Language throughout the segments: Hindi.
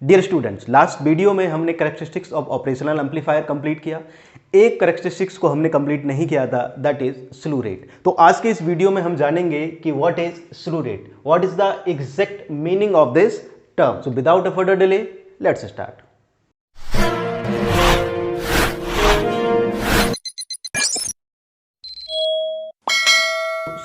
डियर स्टूडेंट्स, लास्ट वीडियो में हमने characteristics of operational amplifier complete किया। एक कैरेक्टरिस्टिक्स को हमने कंप्लीट नहीं किया था, दैट इज स्लू रेट। तो आज के इस वीडियो में हम जानेंगे कि what is स्लू rate, what is the exact meaning of this term. So without a further delay, let's start.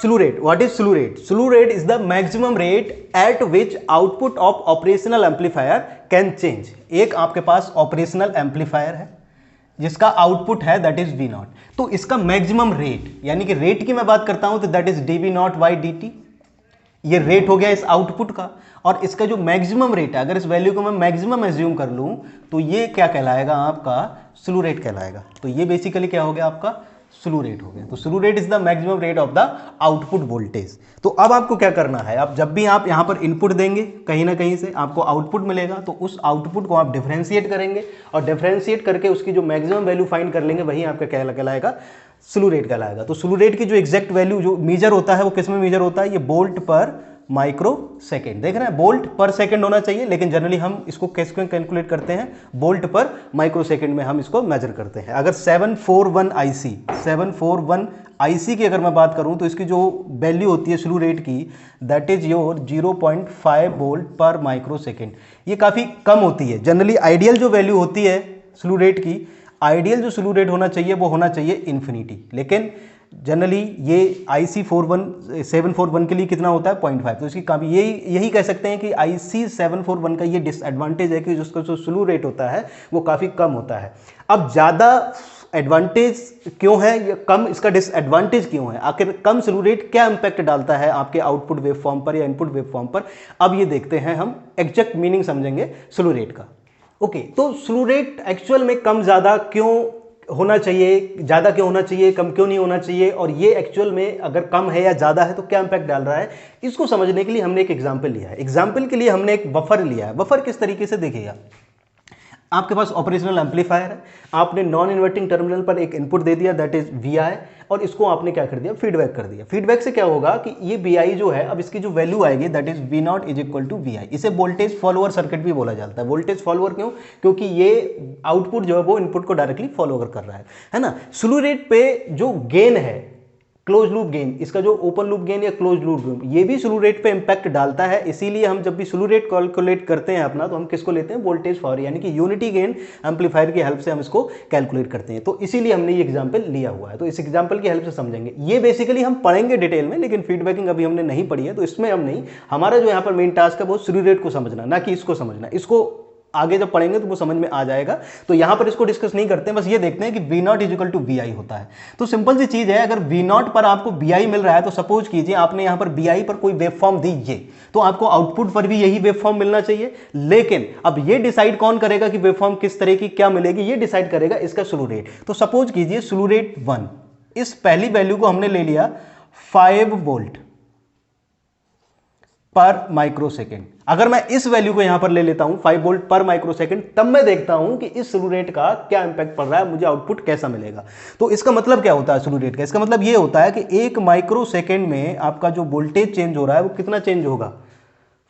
Slew rate. What is slew rate? Slew rate is the maximum rate at which output of operational amplifier can change. एक आपके पास ऑपरेशनल एम्पलीफायर है जिसका आउटपुट है दैट इज वी नॉट, तो इसका मैक्सिमम रेट, यानी कि रेट की मैं बात करता हूं तो that is D V naught by D T. ये रेट हो गया इस आउटपुट का, और इसका जो मैक्सिमम रेट है, अगर इस वैल्यू को मैं मैक्सिमम एज्यूम कर लूं तो ये क्या कहलाएगा, आपका स्लू रेट कहलाएगा। तो ये बेसिकली क्या हो गया, आपका स्लू रेट हो गया। तो slew rate is the maximum rate of the output voltage. तो अब आपको क्या करना है, आप जब भी आप यहां पर इनपुट देंगे कहीं ना कहीं से आपको आउटपुट मिलेगा, तो उस आउटपुट को आप डिफरेंशिएट करेंगे और डिफरेंशिएट करके उसकी जो मैक्सिमम वैल्यू फाइंड कर लेंगे, वही आपका क्या कहलाएगा, स्लू रेट कहलाएगा। तो स्लू रेट की जो एग्जैक्ट वैल्यू जो मेजर होता है वो किस में मेजर होता है, ये वोल्ट पर माइक्रो सेकेंड। देख रहे हैं, वोल्ट पर सेकेंड होना चाहिए, लेकिन जनरली हम इसको कैसे कैलकुलेट करते हैं, वोल्ट पर माइक्रो सेकेंड में हम इसको मेजर करते हैं। अगर 741 IC की अगर मैं बात करूं तो इसकी जो वैल्यू होती है स्लू रेट की, दैट इज योर 0.5 वोल्ट पर माइक्रो सेकेंड। ये काफ़ी कम होती है। जनरली आइडियल जो वैल्यू होती है स्लू रेट की, आइडियल जो स्लू रेट होना चाहिए वो होना चाहिए इन्फिनिटी, लेकिन जनरली ये IC741 के लिए कितना होता है, 0.5। तो इसकी काफ़ी यही कह सकते हैं कि IC741 का ये डिसएडवांटेज है कि उसका जो स्लू रेट होता है वो काफ़ी कम होता है। अब ज़्यादा एडवांटेज क्यों है या कम इसका डिसएडवांटेज क्यों है, आखिर कम स्लू रेट क्या इंपैक्ट डालता है आपके आउटपुट वेवफॉर्म पर या इनपुट वेवफॉर्म पर, अब ये देखते हैं हम, एग्जैक्ट मीनिंग समझेंगे स्लू रेट का। ओके, तो स्लू रेट एक्चुअल में कम ज़्यादा क्यों होना चाहिए, ज़्यादा क्यों होना चाहिए, कम क्यों नहीं होना चाहिए, और ये एक्चुअल में अगर कम है या ज़्यादा है तो क्या इंपैक्ट डाल रहा है, इसको समझने के लिए हमने एक एग्जांपल लिया है। एग्जांपल के लिए हमने एक बफर लिया है। बफर किस तरीके से, देखिएगा, आपके पास ऑपरेशनल एम्पलीफायर है, आपने नॉन इन्वर्टिंग टर्मिनल पर एक इनपुट दे दिया दैट इज VI, और इसको आपने क्या कर दिया, फीडबैक कर दिया। फीडबैक से क्या होगा कि ये VI जो है, अब इसकी जो वैल्यू आएगी that is V naught is equal to VI। इसे वोल्टेज फॉलोअर सर्किट भी बोला जाता है। वोल्टेज फॉलोअर क्यों, क्योंकि ये आउटपुट जो है वो इनपुट को डायरेक्टली फॉलो कर रहा है ना। स्लू रेट पे जो गेन है, क्लोज लूप गेन, इसका जो ओपन लूप गेन या क्लोज लूप गेन, ये भी स्लू रेट पे इंपैक्ट डालता है। इसीलिए हम जब भी स्लू रेट कैलकुलेट करते हैं अपना, तो हम किसको लेते हैं, वोल्टेज फॉर, यानी कि यूनिटी गेन एम्पलीफायर की हेल्प से हम इसको कैलकुलेट करते हैं। तो इसीलिए हमने ये एग्जांपल लिया हुआ है। तो इस एग्जांपल की हेल्प से समझेंगे। ये बेसिकली हम पढ़ेंगे डिटेल में, लेकिन फीडबैकिंग अभी हमने नहीं पढ़ी है, तो इसमें हम नहीं, हमारा जो यहाँ पर मेन टास्क है वो स्लू रेट को समझना, ना कि इसको समझना। इसको आगे जब पढ़ेंगे तो वो समझ में आ जाएगा, तो यहां पर इसको डिस्कस नहीं करते हैं, बस ये देखते हैं कि V naught is equal to VI होता है। तो सिंपल सी चीज है, अगर V नॉट पर आपको VI मिल रहा है, तो सपोज कीजिए आपने यहां पर VI पर कोई वेवफॉर्म दी ये, तो आपको आउटपुट पर भी यही वेवफॉर्म मिलना चाहिए। लेकिन अब ये डिसाइड कौन करेगा कि वेवफॉर्म किस तरह की क्या मिलेगी, ये डिसाइड करेगा इसका स्लू रेट। तो सपोज कीजिए स्लू रेट 1, इस पहली वैल्यू को हमने ले लिया 5 वोल्ट पर माइक्रो सेकेंड। अगर मैं इस वैल्यू को यहां पर ले लेता हूं 5 वोल्ट पर माइक्रो सेकेंड, तब मैं देखता हूं कि इस स्लू रेट का क्या इंपैक्ट पड़ रहा है, मुझे आउटपुट कैसा मिलेगा। तो इसका मतलब क्या होता है स्लू रेट का, इसका मतलब यह होता है कि 1 माइक्रो सेकेंड में आपका जो वोल्टेज चेंज हो रहा है वो कितना चेंज होगा,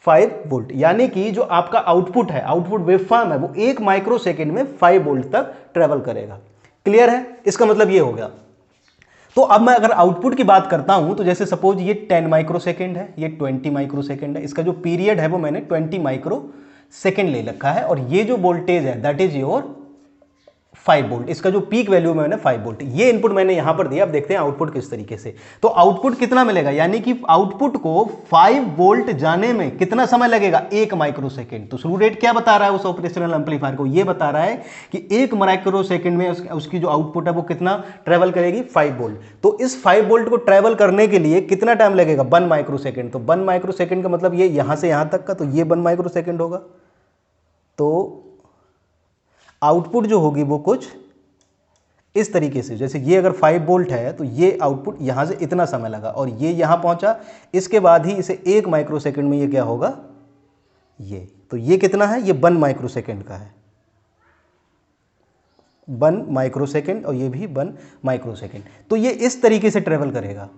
5 वोल्ट। यानी कि जो आपका आउटपुट है, आउटपुट वेवफॉर्म है, वो 1 माइक्रो सेकेंड में 5 वोल्ट तक ट्रेवल करेगा। क्लियर है, इसका मतलब यह हो गया। तो अब मैं अगर आउटपुट की बात करता हूं, तो जैसे सपोज ये 10 माइक्रो सेकेंड है, ये 20 माइक्रो सेकेंड है, इसका जो पीरियड है वो मैंने 20 माइक्रो सेकेंड ले रखा है, और ये जो वोल्टेज है दैट इज योर 5 वोल्ट। इसका जो पीक वैल्यू मैंने 5 वोल्ट, ये इनपुट मैंने यहां पर दिया। अब देखते हैं आउटपुट किस तरीके से। तो आउटपुट कितना मिलेगा, यानी कि आउटपुट को 5 वोल्ट जाने में कितना समय लगेगा, 1 माइक्रो सेकेंड। तो स्लू रेट क्या बता रहा है उस ऑपरेशनल एम्पलीफायर को, ये बता रहा है कि 1 माइक्रो सेकेंड में उसकी जो आउटपुट है वो कितना ट्रेवल करेगी, 5 वोल्ट। तो इस 5 वोल्ट को ट्रेवल करने के लिए कितना टाइम लगेगा, 1 माइक्रो सेकेंड। तो 1 माइक्रो सेकेंड का मतलब ये यहां से यहां तक का, तो ये 1 माइक्रो सेकेंड होगा। तो आउटपुट जो होगी वो कुछ इस तरीके से, जैसे ये अगर 5 वोल्ट है तो ये आउटपुट यहां से इतना समय लगा और ये यहां पहुंचा, इसके बाद ही इसे 1 माइक्रो सेकेंड में ये क्या होगा, ये, तो ये कितना है, ये 1 माइक्रो सेकेंड का है, 1 माइक्रो सेकेंड, और ये भी 1 माइक्रो सेकेंड। तो ये इस तरीके से ट्रेवल करेगा।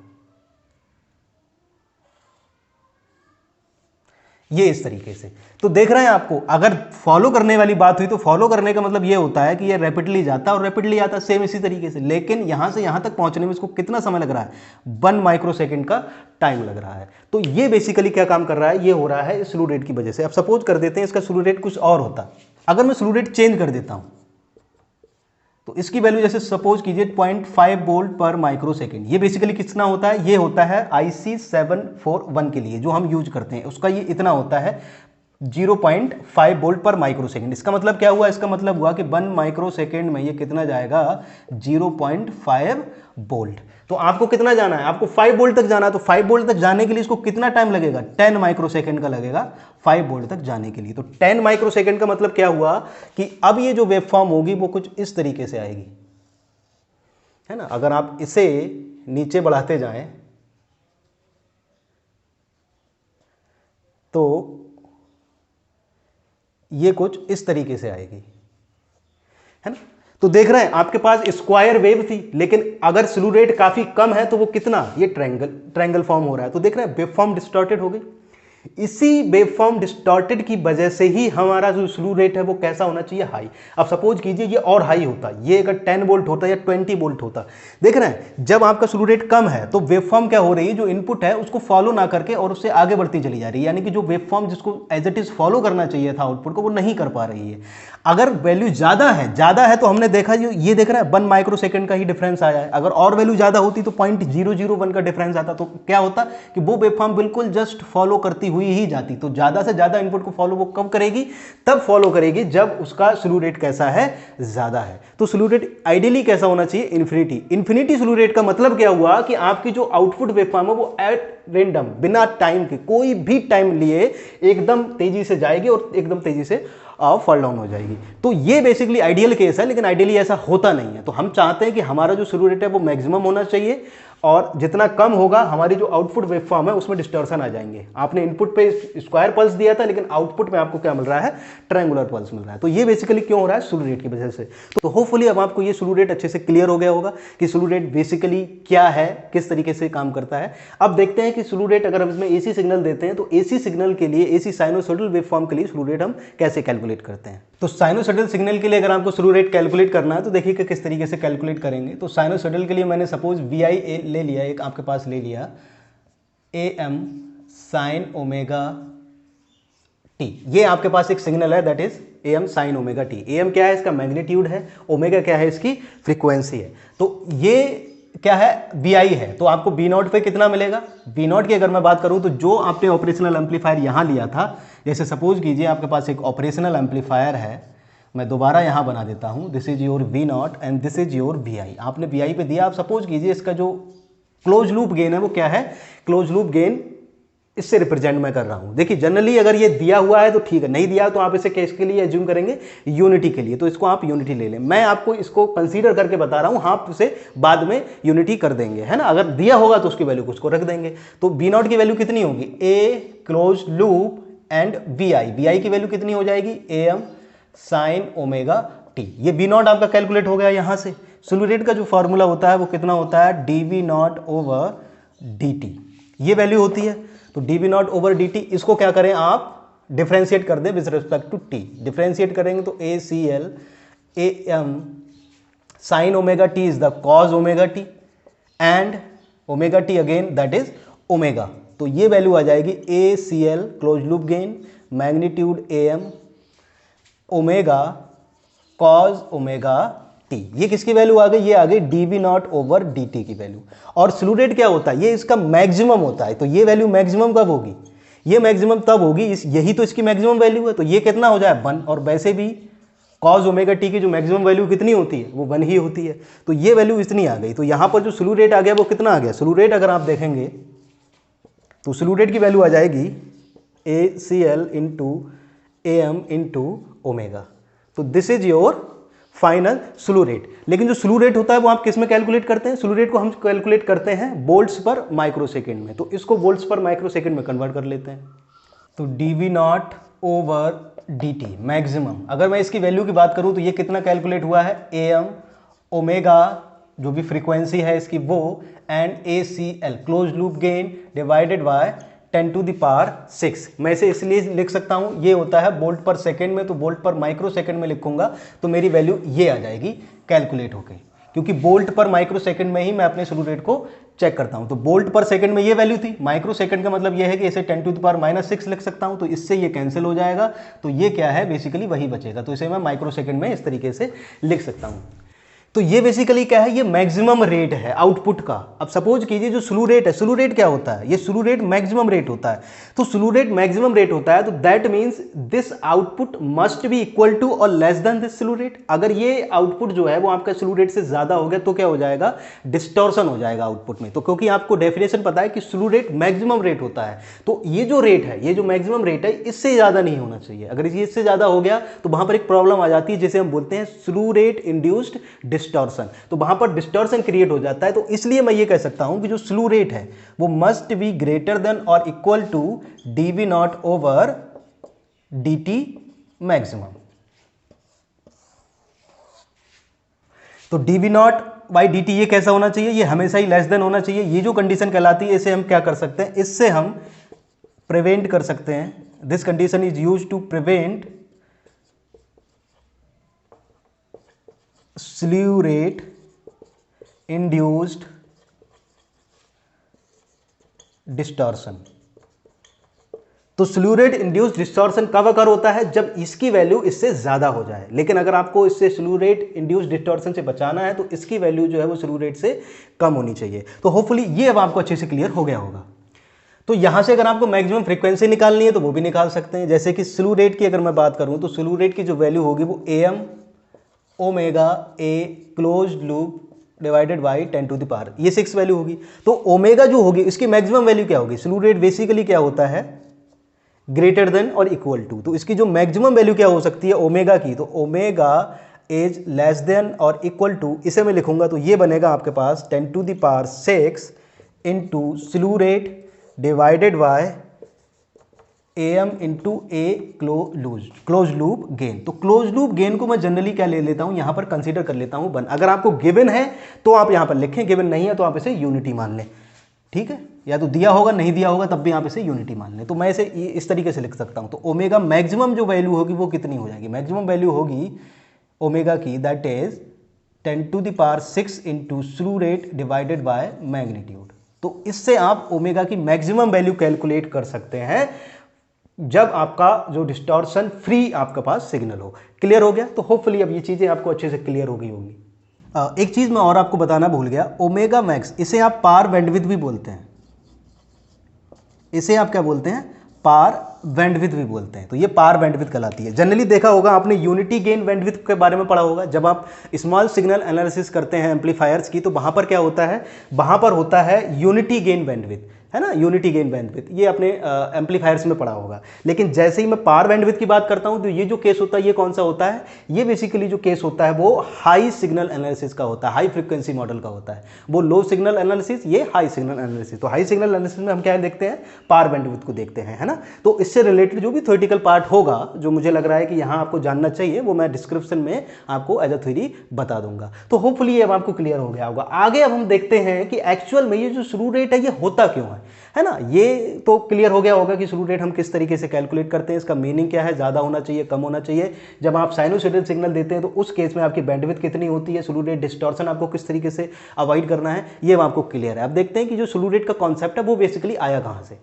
ये इस तरीके से। तो देख रहे हैं आपको, अगर फॉलो करने वाली बात हुई तो फॉलो करने का मतलब ये होता है कि ये रैपिडली जाता है और रैपिडली आता है, सेम इसी तरीके से। लेकिन यहां से यहां तक पहुंचने में इसको कितना समय लग रहा है, 1 माइक्रोसेकंड का टाइम लग रहा है। तो ये बेसिकली क्या काम कर रहा है, ये हो रहा है स्लू रेट की वजह से। अब सपोज कर देते हैं इसका स्लू रेट कुछ और होता, अगर मैं स्लू रेट चेंज कर देता हूं तो इसकी वैल्यू जैसे सपोज कीजिए 0.5 वोल्ट पर माइक्रो सेकेंड। ये बेसिकली कितना होता है, ये होता है IC 741 के लिए जो हम यूज करते हैं, उसका ये इतना होता है 0.5 वोल्ट पर माइक्रो सेकेंड। इसका मतलब क्या हुआ, इसका मतलब हुआ कि 1 माइक्रो सेकेंड में ये कितना जाएगा, 0.5 वोल्ट। तो आपको कितना जाना है, आपको 5 वोल्ट तक जाना है। तो 5 वोल्ट तक जाने के लिए इसको कितना टाइम लगेगा, 10 माइक्रो सेकेंड का लगेगा 5 वोल्ट तक जाने के लिए। तो 10 माइक्रो सेकेंड का मतलब क्या हुआ कि अब ये जो वेव फॉर्म होगी वो कुछ इस तरीके से आएगी, है ना। अगर आप इसे नीचे बढ़ाते जाएं तो ये कुछ इस तरीके से आएगी, है ना। तो देख रहे हैं आपके पास स्क्वायर वेव थी, लेकिन अगर स्लू रेट काफी कम है तो वो कितना, ये ट्रायंगल फॉर्म हो रहा है। तो देख रहे हैं वेव फॉर्म डिस्टॉर्टेड हो गई। इसी वेवफॉर्म डिस्टॉर्टेड की वजह से ही हमारा जो स्लू रेट है वो कैसा होना चाहिए, हाई। अब सपोज कीजिए ये और हाई होता, ये अगर 10 वोल्ट होता या 20 वोल्ट होता। देख रहे हैं जब आपका स्लू रेट कम है तो वेवफॉर्म क्या हो रही है, जो इनपुट है उसको फॉलो ना करके और उससे आगे बढ़ती चली जा रही है, यानी कि जो वेवफॉर्म जिसको एज इट इज फॉलो करना चाहिए था आउटपुट को, वो नहीं कर पा रही है। अगर वैल्यू ज्यादा है तो हमने देखा ये देख रहा है 1 माइक्रो सेकंड का ही डिफरेंस आया है। अगर और वैल्यू ज्यादा होती तो 0.001 का डिफरेंस आता, तो क्या होता कि वो वेवफॉर्म बिल्कुल जस्ट फॉलो करती हुई ही जाती। तो ज्यादा से ज्यादा इनपुट को फॉलो वो कब करेगी, तब फॉलो करेगी जब उसका स्लू रेट कैसा है, ज्यादा है। तो स्लू रेट आइडियली कैसा होना चाहिए, इन्फिनिटी स्लू रेट का मतलब क्या हुआ कि आपकी जो आउटपुट वेवफॉर्म है वो एट रेंडम, बिना टाइम के, कोई भी टाइम लिए एकदम तेजी से जाएगी और एकदम तेजी से फॉल डाउन हो जाएगी। तो ये बेसिकली आइडियल केस है, लेकिन आइडियली ऐसा होता नहीं है। तो हम चाहते हैं कि हमारा जो स्लू रेट है वो मैक्सिमम होना चाहिए, और जितना कम होगा हमारी जो आउटपुट वेवफॉर्म है उसमें डिस्टॉर्शन आ जाएंगे। आपने इनपुट पे स्क्वायर पल्स दिया था, लेकिन आउटपुट में आपको क्या मिल रहा है, ट्रायंगुलर पल्स मिल रहा है। तो ये बेसिकली क्यों हो रहा है, स्लू रेट की वजह से। तो होपफुली अब आपको ये स्लू रेट अच्छे से क्लियर हो गया होगा कि स्लू रेट बेसिकली क्या है, किस तरीके से काम करता है। अब देखते हैं कि स्लू रेट अगर हम इसमें एसी सिग्नल देते हैं तो एसी सिग्नल के लिए, एसी साइनोसॉइडल वेवफॉर्म के लिए स्लू रेट हम कैसे कैलकुलेट करते हैं। तो साइनोसॉइडल सिग्नल के लिए अगर आपको स्लू रेट कैलकुलेट करना है तो देखिए कि किस तरीके से कैलकुलेट करेंगे। तो साइनोसॉइडल के लिए मैंने सपोज VI ले लिया, एक आपके पास ले लिया AM साइन ओमेगा टी। ये आपके पास एक सिग्नल है, that is AM sine omega T. AM क्या है, इसका मैग्नीट्यूड है, ओमेगा क्या है, इसकी फ्रीक्वेंसी है। तो ये क्या है, VI है। तो आपको B0 पे कितना मिलेगा, B0 की अगर मैं बात करूं तो जो आपने ऑपरेशनल एम्पलीफायर यहां लिया था, जैसे सपोज कीजिए आपके पास एक ऑपरेशनल एम्पलीफायर है, मैं दोबारा यहां बना देता हूं, this is your V0 and this is your VI। आपने VI पे दिया, आप सपोज कीजिए इसका जो क्लोज लूप गेन है वो क्या है, क्लोज लूप गेन इससे रिप्रेजेंट मैं कर रहा हूं। देखिए जनरली अगर ये दिया हुआ है तो ठीक है, नहीं दिया तो आप इसे किसके लिए एज्यूम करेंगे, यूनिटी के लिए। तो इसको आप यूनिटी ले लें, मैं आपको इसको कंसीडर करके बता रहा हूं, आप इसे बाद में यूनिटी कर देंगे, है ना। अगर दिया होगा तो उसकी वैल्यू कुछ को रख देंगे। तो B0 की वैल्यू कितनी होगी, A close loop and VI की वैल्यू कितनी हो जाएगी, AM साइन ओमेगा टी। ये B0 आपका कैलकुलेट हो गया। यहां से स्लू रेट का जो फॉर्मूला होता है वो कितना होता है, dV0/dt, ये वैल्यू होती है। तो dV0/dt, इसको क्या करें आप, डिफरेंशिएट कर दें with respect to t। Differentiate करेंगे तो ACL AM sine omega T is the cos omega T and omega T again that is omega. तो ये वैल्यू आ जाएगी ACL close loop gain magnitude AM omega cos omega T. ये किसकी वैल्यू आ गई, ये आ गई dV0/dt की वैल्यू। और स्लू रेट क्या होता है, ये इसका मैक्सिमम होता है। तो ये वैल्यू मैक्सिमम कब होगी, ये मैक्सिमम तब होगी, यही तो इसकी मैक्सिमम वैल्यू है। तो ये कितना हो जाए, 1। और वैसे भी कॉज ओमेगा टी की जो मैक्सिमम वैल्यू कितनी होती है, वो 1 ही होती है। तो ये वैल्यू इतनी आ गई। तो यहां पर जो स्लू रेट आ गया वो कितना आ गया, स्लू रेट अगर आप देखेंगे तो स्लू रेट की वैल्यू आ जाएगी ACL into AM into omega. तो this is your final slew rate. लेकिन जो स्लू रेट होता है वो आप किस में कैलकुलेट करते हैं, स्लू रेट को हम कैलकुलेट करते हैं वोल्ट्स पर माइक्रो सेकेंड में। तो इसको वोल्ट्स पर माइक्रो सेकेंड में कन्वर्ट कर लेते हैं। तो dV0/dt मैक्सिमम, अगर मैं इसकी वैल्यू की बात करूं तो ये कितना कैलकुलेट हुआ है, AM ओमेगा जो भी फ्रीक्वेंसी है इसकी वो, and ACL close loop gain divided by 10⁶। मैं इसे इसलिए लिख सकता हूं, ये होता है वोल्ट पर सेकेंड में, तो वोल्ट पर माइक्रो सेकेंड में लिखूंगा तो मेरी वैल्यू ये आ जाएगी कैलकुलेट होके, क्योंकि वोल्ट पर माइक्रो सेकेंड में ही मैं अपने स्लू रेट को चेक करता हूं। तो वोल्ट पर सेकंड में ये वैल्यू थी, माइक्रो सेकंड का मतलब ये है कि इसे 10⁻⁻6 लिख सकता हूं, तो इससे ये कैंसिल हो जाएगा, तो ये क्या है बेसिकली वही बचेगा, तो इसे मैं माइक्रो सेकंड में इस तरीके से लिख सकता हूं। तो ये बेसिकली क्या है, ये मैक्सिमम रेट है आउटपुट का। अब सपोज कीजिए जो स्लू रेट है, स्लू रेट क्या होता है, ये स्लू रेट मैक्सिमम रेट होता है, तो स्लू रेट मैक्सिमम रेट होता है, तो that means this output must be equal to or less than this slew rate. अगर ये आउटपुट जो है वो आपका स्लू रेट से ज्यादा हो गया तो क्या हो जाएगा, डिस्टॉर्शन हो जाएगा आउटपुट में। तो क्योंकि आपको डेफिनेशन पता है कि स्लू रेट मैक्सिमम रेट होता है, तो ये जो रेट है, ये जो मैक्सिमम रेट है, इससे ज्यादा नहीं होना चाहिए। अगर ये इससे ज्यादा हो गया तो वहां पर एक प्रॉब्लम आ जाती है जिसे हम बोलते हैं स्लू रेट इंड्यूस्ड डिस्टॉर्शन, तो वहां पर डिस्टॉर्शन क्रिएट हो जाता है। तो इसलिए मैं ये कह सकता हूं कि जो स्लू रेट है वो मस्ट बी ग्रेटर देन और equal to dV naught over dt maximum. तो dV नॉट बाई dt ये कैसा होना चाहिए, ये हमेशा ही लेस देन होना चाहिए। ये जो कंडीशन कहलाती है इसे हम क्या कर सकते हैं, इससे हम प्रिवेंट कर सकते हैं। This condition is used to prevent slew rate induced distortion. तो स्लू रेट इंड्यूस्ड डिस्टॉर्शन कब अकर होता है, जब इसकी वैल्यू इससे ज्यादा हो जाए। लेकिन अगर आपको इससे स्लू रेट इंड्यूस्ड डिस्टॉर्शन से बचाना है तो इसकी वैल्यू जो है वो स्लू रेट से कम होनी चाहिए। तो होपफुली ये अब आपको अच्छे से क्लियर हो गया होगा। तो यहां से अगर आपको मैक्सिमम फ्रीक्वेंसी निकालनी है तो वो भी निकाल सकते हैं। जैसे कि स्लू रेट की अगर मैं बात करूं तो स्लू रेट की जो वैल्यू होगी वो AM omega a closed loop divided by 10⁻, ये 6 वैल्यू होगी। तो ओमेगा जो होगी इसकी मैक्सिमम वैल्यू क्या होगी, स्लू रेट बेसिकली क्या होता है, ग्रेटर देन और इक्वल टू। तो इसकी जो मैक्सिमम वैल्यू क्या हो सकती है ओमेगा की, तो ओमेगा इज लेस देन और इक्वल टू, इसे मैं लिखूंगा तो ये बनेगा आपके पास 10⁶ into स्लू rate divided by AM into A close loop gain. तो क्लोज लूप गेन को मैं जनरली क्या ले लेता हूं, यहां पर कंसीडर कर लेता हूं 1। अगर आपको गिवन है तो आप यहां पर लिखें, गिवन नहीं है तो आप इसे यूनिटी मान लें, ठीक है। या तो दिया होगा नहीं दिया होगा तब भी आप इसे यूनिटी मान लें। तो मैं इसे इस तरीके से लिख सकता हूं। तो ओमेगा मैक्सिमम जो वैल्यू होगी वो कितनी हो जाएगी, मैक्सिमम वैल्यू होगी ओमेगा की that is 10⁶ into स्लू rate divided by magnitude. तो इससे आप ओमेगा की मैक्सिमम वैल्यू कैलकुलेट कर सकते हैं जब आपका जो डिस्टॉर्शन फ्री आपके पास सिग्नल हो। क्लियर हो गया। तो होपफुली अब ये चीजें आपको अच्छे से क्लियर हो गई होगी। एक चीज मैं और आपको बताना भूल गया, ओमेगा मैक्स इसे आप पार बैंडविड्थ भी बोलते हैं, इसे आप क्या बोलते हैं, पार बैंडविड्थ भी बोलते हैं। तो ये पार बैंडविड्थ कहलाती है। जनरली देखा होगा आपने यूनिटी गेन बैंडविड्थ के बारे में पढ़ा होगा, जब आप स्मॉल सिग्नल एनालिसिस करते हैं एम्पलीफायर्स की, तो वहां पर क्या होता है, वहां पर होता है यूनिटी गेन बैंडविड्थ, है ना, यूनिटी गेन बैंडविड्थ, ये अपने एम्पलीफायर्स में पढ़ा होगा। लेकिन जैसे ही मैं पार बैंडविड्थ की बात करता हूं तो ये जो केस होता है ये कौन सा होता है, ये बेसिकली जो केस होता है वो हाई सिग्नल एनालिसिस का होता है, हाई फ्रीक्वेंसी मॉडल का होता है। वो लो सिग्नल एनालिसिस, ये हाई सिग्नल एनालिसिस। तो हाई सिग्नल एनालिसिस में हम क्या देखते हैं, पार बैंडविड्थ को देखते हैं, है ना। तो इससे रिलेटेड जो भी थ्योरेटिकल पार्ट होगा जो मुझे लग रहा है कि यहाँ आपको जानना चाहिए, वो मैं डिस्क्रिप्शन में आपको एज अ थ्योरी बता दूंगा। तो होपफुली ये अब आपको क्लियर हो गया होगा। आगे अब हम देखते हैं कि एक्चुअल में ये जो स्लू रेट है ये होता क्यों है ना। ये तो क्लियर हो गया होगा कि स्लू रेट हम किस तरीके से कैलकुलेट करते हैं, इसका मीनिंग क्या है, ज्यादा होना चाहिए कम होना चाहिए। जब आप साइनोसॉइडल सिग्नल देते हैं तो उस केस में आपकी बैंडविड्थ कितनी होती है, स्लू रेट डिस्टॉर्शन आपको किस तरीके से अवॉइड करना है, ये आपको क्लियर है। अब देखते हैं कि जो स्लू रेट का कॉन्सेप्ट है वो बेसिकली आया कहां से।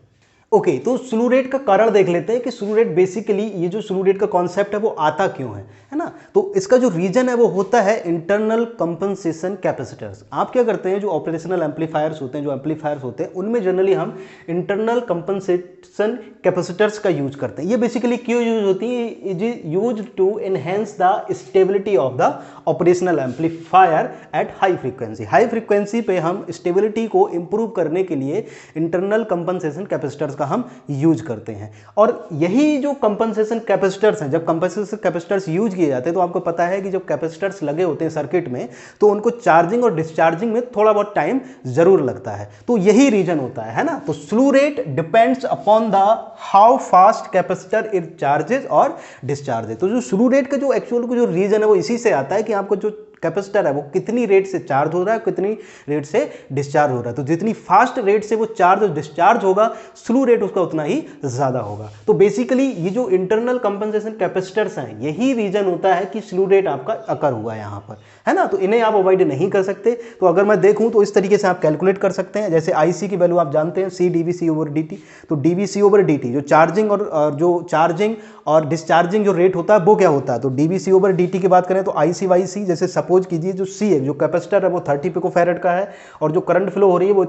ओके, तो स्लू रेट का कारण देख लेते हैं कि स्लू रेट बेसिकली, ये जो स्लू रेट का कॉन्सेप्ट है वो आता क्यों है ना। तो इसका जो रीजन है वो होता है इंटरनल कंपनसेशन कैपेसिटर्स। आप क्या करते हैं, जो ऑपरेशनल एम्पलीफायर्स होते हैं, जो एम्पलीफायर्स होते हैं, उनमें जनरली हम इंटरनल कंपनसेशन कैपेसिटर्स का यूज करते हैं। ये बेसिकली क्यों यूज होती है, it is use to enhance the stability of the operational amplifier at high frequency. High frequency पे हम स्टेबिलिटी को इंप्रूव करने के लिए इंटरनल कंपनसेशन कैपेसिटर्स का हम यूज करते हैं। और यही जो कंपनसेशन कैपेसिटर्स हैं, जब कंपनसेशन कैपेसिटर्स यूज किए जाते हैं तो आपको पता है कि जब कैपेसिटर्स लगे होते हैं सर्किट में तो उनको चार्जिंग और डिस्चार्जिंग में थोड़ा बहुत टाइम जरूर लगता है। तो यही रीजन होता है ना। तो slew rate depends upon the how fast capacitor it charges और डिस्चार्जेस। तो जो स्लू रेट का जो एक्चुअल जो रीजन है वो इसी से आता है कि आपको जो कैपेसिटर है वो कितनी रेट से चार्ज हो रहा है, कितनी रेट से डिस्चार्ज हो रहा है। तो जितनी फास्ट रेट से वो चार्ज और डिस्चार्ज होगा, स्लू रेट उसका उतना ही ज़्यादा होगा। तो बेसिकली ये जो इंटरनल कंपनसेशन कैपेसिटर्स हैं, यही रीजन होता है कि स्लू रेट आपका अकर हुआ है यहाँ पर, है ना। तो इन्हें आप अवॉइड नहीं कर सकते। तो अगर मैं देखूँ तो इस तरीके से आप कैलकुलेट कर सकते हैं। जैसे IC की वैल्यू आप जानते हैं, C dVc over dt। तो dVc over dt जो चार्जिंग और डिस्चार्जिंग जो रेट होता है वो क्या होता है, तो dVc over dt की बात करें तो IC/C, जैसे सपोज कीजिए जो C है, जो कैपेसिटर है वो 30 पिकोफैरेड का है और जो करंट फ्लो हो रही है वो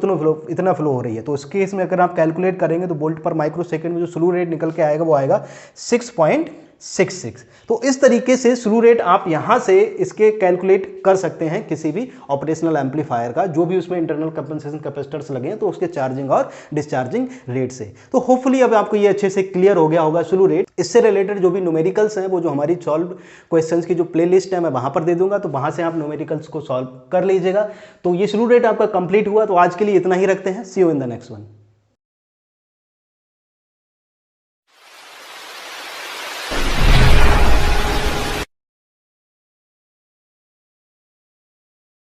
इतना फ्लो हो रही है। तो इस केस में अगर आप कैलकुलेट करेंगे तो वोल्ट पर माइक्रो सेकेंड में जो स्लू रेट निकल के आएगा वो आएगा 6.66। तो इस तरीके से स्लू रेट आप यहां से इसके कैलकुलेट कर सकते हैं किसी भी ऑपरेशनल एम्पलीफायर का, जो भी उसमें इंटरनल कंपनसेशन कैपेसिटर्स लगे हैं तो उसके चार्जिंग और डिस्चार्जिंग रेट से। तो होपफुली अब आपको ये अच्छे से क्लियर हो गया होगा स्लू रेट। इससे रिलेटेड जो भी न्यूमेरिकल्स हैं वो जो हमारी सॉल्व क्वेश्चंस की जो प्लेलिस्ट है मैं वहां पर दे दूंगा, तो वहां से आप न्यूमेरिकल्स को सॉल्व कर लीजिएगा। तो ये स्लू रेट आपका कंप्लीट हुआ। तो आज के लिए इतना ही रखते हैं। See you in the next one.